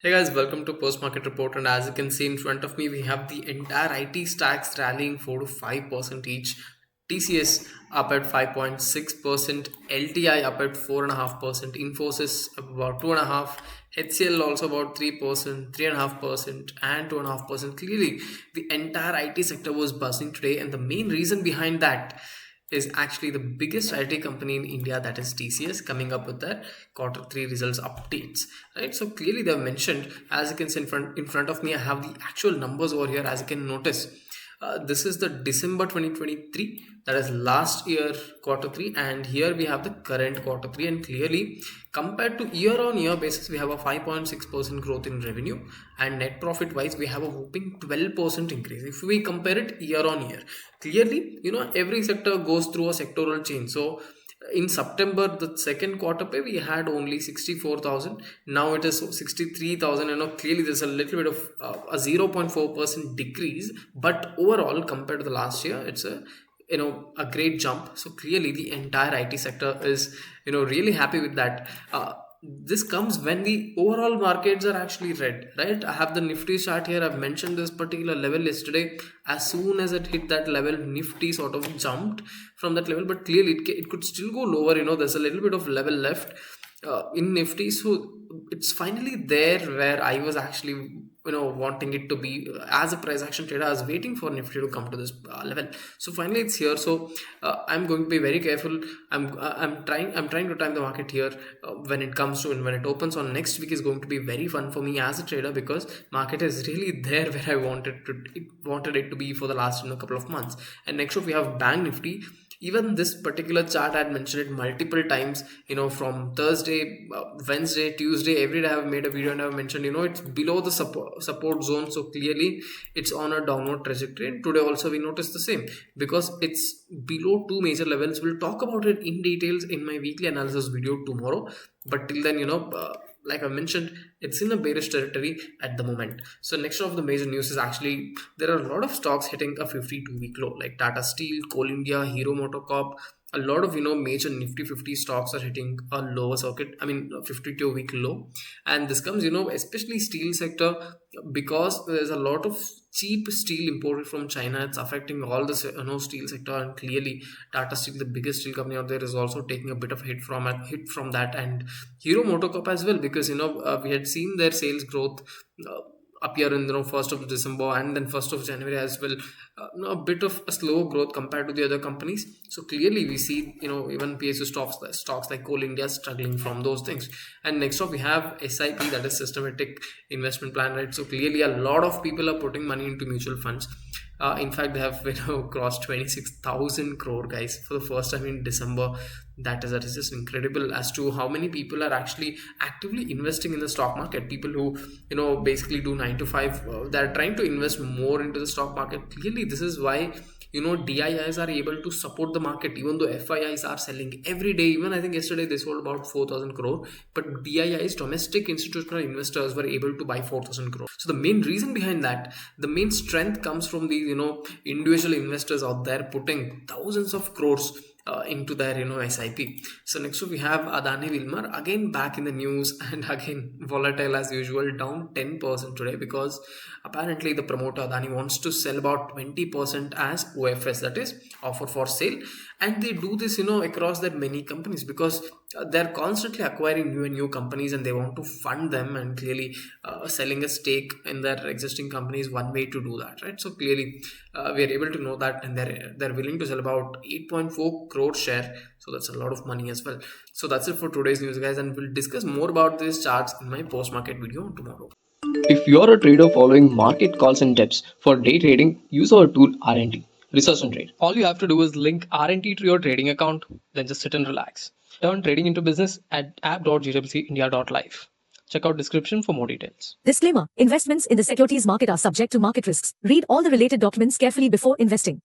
Hey guys, welcome to Post Market Report. And as you can see in front of me, we have the entire IT stacks rallying 4 to 5% each. TCS up at 5.6%, LTI up at 4.5%, Infosys up about 2.5%, HCL also about 3%, 3.5%, and 2.5%. Clearly, the entire IT sector was buzzing today, and the main reason behind that is actually the biggest IT company in India, that is TCS, coming up with their quarter three results updates. Right, so clearly they have mentioned, as you can see in front of me, I have the actual numbers over here. As you can notice, this is the December 2023, that is last year quarter three, and here we have the current quarter three. And clearly, compared to year on year basis, we have a 5.6% growth in revenue, and net profit wise we have a whopping 12% increase if we compare it year on year. Clearly, every sector goes through a sectoral change. So in September, the second quarter pay, we had only 64,000. Now it is 63,000. Clearly there's a little bit of a 0.4% decrease, but overall compared to the last year, it's a great jump. So clearly the entire IT sector is really happy with that. This comes when the overall markets are actually red, right? I have the Nifty chart here. I've mentioned this particular level yesterday. As soon as it hit that level, Nifty sort of jumped from that level, but clearly it could still go lower. There's a little bit of level left in Nifty. So it's finally there where I was actually wanting it to be. As a price action trader, I was waiting for Nifty to come to this level. So finally it's here. So I'm going to be very careful. I'm trying to time the market here. When it comes to, and when it opens on next week, is going to be very fun for me as a trader, because market is really there where I wanted it to be for the last couple of months. And next up we have Bank Nifty. Even this particular chart, I had mentioned it multiple times, from Thursday, Wednesday, Tuesday, every day I've made a video and I've mentioned, it's below the support zone. So clearly it's on a downward trajectory. And today also we noticed the same, because it's below two major levels. We'll talk about it in details in my weekly analysis video tomorrow. But till then, like I mentioned, it's in a bearish territory at the moment. So next of the major news is actually there are a lot of stocks hitting a 52-week low, like Tata Steel, Coal India, Hero MotoCorp. A lot of major Nifty 50 stocks are hitting a lower circuit. I mean, a 52-week low, and this comes especially steel sector, because there's a lot of cheap steel imported from China. It's affecting all the steel sector, and clearly Tata Steel, the biggest steel company out there, is also taking a bit of hit from that, and Hero MotoCorp as well, because we had seen their sales growth appear in 1st of December and then 1st of January as well. A bit of a slow growth compared to the other companies. So clearly we see even PSU stocks like Coal India struggling from those things. And next up we have SIP, that is systematic investment plan, right? So clearly a lot of people are putting money into mutual funds. In fact, they have crossed 26,000 crore, guys, for the first time in December. That is just incredible as to how many people are actually actively investing in the stock market. People who basically do 9 to 5, they're trying to invest more into the stock market. Clearly this is why DIIs are able to support the market, even though FIIs are selling every day. Even I think yesterday they sold about 4,000 crore, but DIIs, domestic institutional investors, were able to buy 4,000 crore. So the main reason behind that, the main strength comes from these individual investors out there putting thousands of crores into their SIP. So next up we have Adani Wilmar, again back in the news, and again volatile as usual, down 10% today, because apparently the promoter Adani wants to sell about 20% as OFS, that is offer for sale. And they do this across that many companies, because they're constantly acquiring new and new companies, and they want to fund them. And clearly selling a stake in their existing company is one way to do that, right? So clearly we are able to know that, and they're willing to sell about 8.4 crore share. So that's a lot of money as well. So that's it for today's news, guys, and we'll discuss more about these charts in my post market video tomorrow. If you're a trader following market calls and tips for day trading, use our tool RNT, Research and Trade. All you have to do is link RNT to your trading account, then just sit and relax. Turn trading into business at app.gwcindia.live. Check out description for more details. Disclaimer: investments in the securities market are subject to market risks. Read all the related documents carefully before investing.